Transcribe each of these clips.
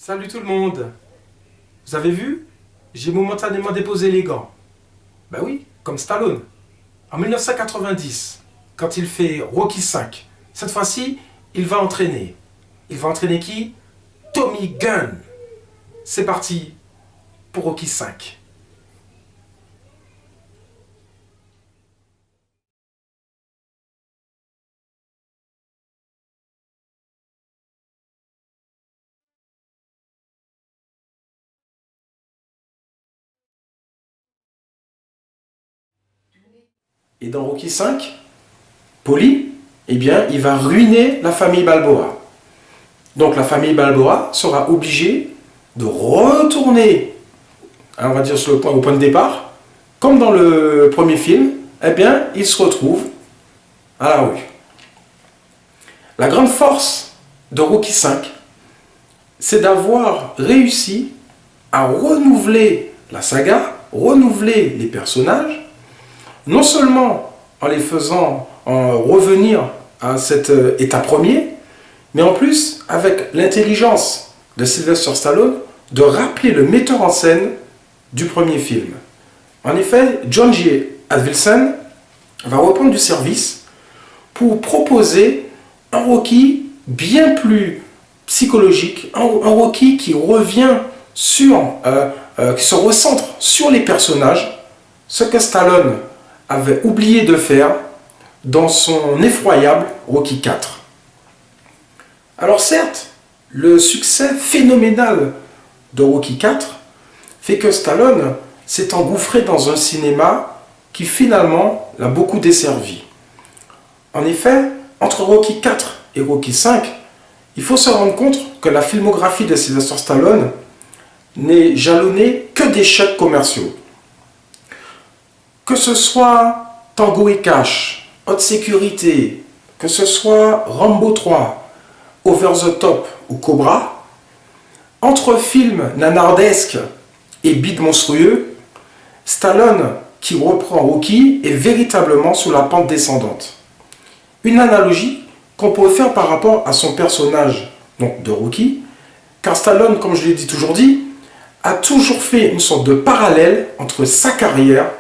Salut tout le monde. Vous avez vu? J'ai momentanément déposé les gants. Ben oui, comme Stallone. En 1990, quand il fait Rocky V, cette fois-ci, il va entraîner. Il va entraîner qui? Tommy Gunn. C'est parti pour Rocky V. Et dans Rocky V, Paulie, eh bien, il va ruiner la famille Balboa. Donc la famille Balboa sera obligée de retourner, on va dire au point de départ, comme dans le premier film. Eh bien, ils se retrouvent à la rue. La grande force de Rocky V, c'est d'avoir réussi à renouveler la saga, renouveler les personnages, non seulement en les faisant revenir à cet état premier, mais en plus avec l'intelligence de Sylvester Stallone de rappeler le metteur en scène du premier film. En effet, John J. Avildsen va reprendre du service pour proposer un Rocky bien plus psychologique, un Rocky qui revient sur, qui se recentre sur les personnages, ce que Stallone avait oublié de faire dans son effroyable Rocky IV. Alors certes, le succès phénoménal de Rocky IV fait que Stallone s'est engouffré dans un cinéma qui finalement l'a beaucoup desservi. En effet, entre Rocky IV et Rocky V, il faut se rendre compte que la filmographie de Sylvester Stallone n'est jalonnée que d'échecs commerciaux. Que ce soit Tango et Cash, Haute Sécurité, que ce soit Rambo 3, Over the Top ou Cobra, entre films nanardesques et bides monstrueux, Stallone, qui reprend Rocky, est véritablement sous la pente descendante. Une analogie qu'on peut faire par rapport à son personnage donc de Rocky, car Stallone, comme je l'ai toujours dit, a toujours fait une sorte de parallèle entre sa carrière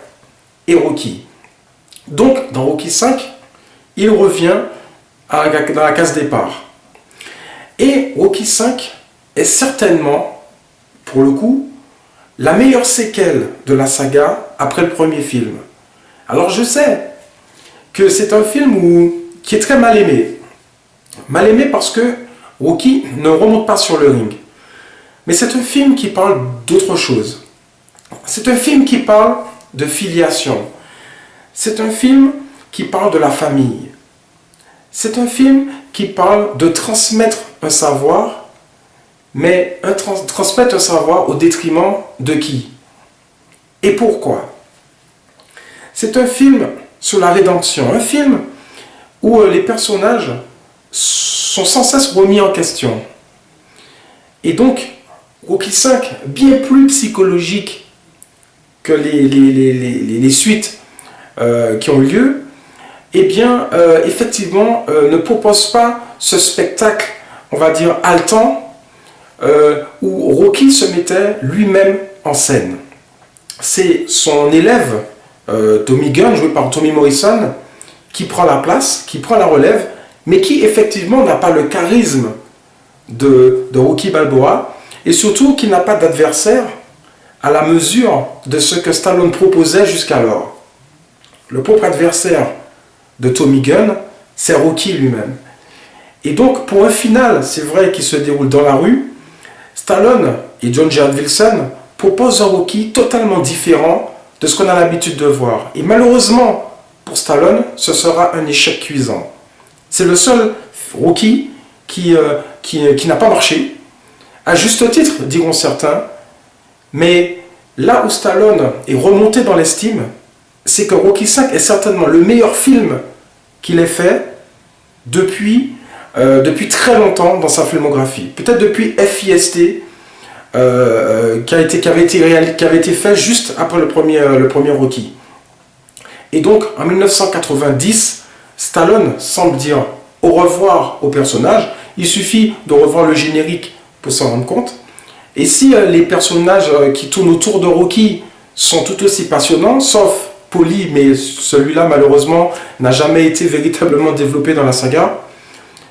et Rocky. Donc, dans Rocky V, il revient dans la case départ. Et Rocky V est certainement, pour le coup, la meilleure séquelle de la saga après le premier film. Alors je sais que c'est un film qui est très mal aimé. Mal aimé parce que Rocky ne remonte pas sur le ring. Mais c'est un film qui parle d'autre chose. C'est un film qui parle de filiation. C'est un film qui parle de la famille. C'est un film qui parle de transmettre un savoir, mais transmettre un savoir au détriment de qui? Et pourquoi? C'est un film sur la rédemption, un film où les personnages sont sans cesse remis en question. Et donc, Rocky V, bien plus psychologique que les suites qui ont eu lieu, eh bien, effectivement, ne propose pas ce spectacle, on va dire, haletant, où Rocky se mettait lui-même en scène. C'est son élève, Tommy Gunn, joué par Tommy Morrison, qui prend la place, qui prend la relève, mais qui, effectivement, n'a pas le charisme de Rocky Balboa, et surtout qui n'a pas d'adversaire à la mesure de ce que Stallone proposait jusqu'alors. Le propre adversaire de Tommy Gunn, c'est Rocky lui-même. Et donc, pour un final, c'est vrai, qui se déroule dans la rue, Stallone et John J. Avildsen proposent un Rocky totalement différent de ce qu'on a l'habitude de voir. Et malheureusement, pour Stallone, ce sera un échec cuisant. C'est le seul Rocky qui n'a pas marché, à juste titre, diront certains, mais là où Stallone est remonté dans l'estime, c'est que Rocky V est certainement le meilleur film qu'il ait fait depuis très longtemps dans sa filmographie. Peut-être depuis FIST, qui avait été fait juste après le premier Rocky. Et donc, en 1990, Stallone semble dire au revoir au personnage. Il suffit de revoir le générique pour s'en rendre compte. Et si les personnages qui tournent autour de Rocky sont tout aussi passionnants, sauf Paulie, mais celui-là malheureusement n'a jamais été véritablement développé dans la saga,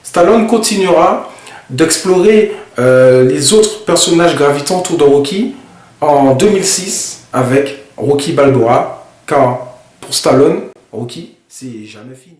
Stallone continuera d'explorer les autres personnages gravitant autour de Rocky en 2006 avec Rocky Balboa, car pour Stallone, Rocky, c'est jamais fini.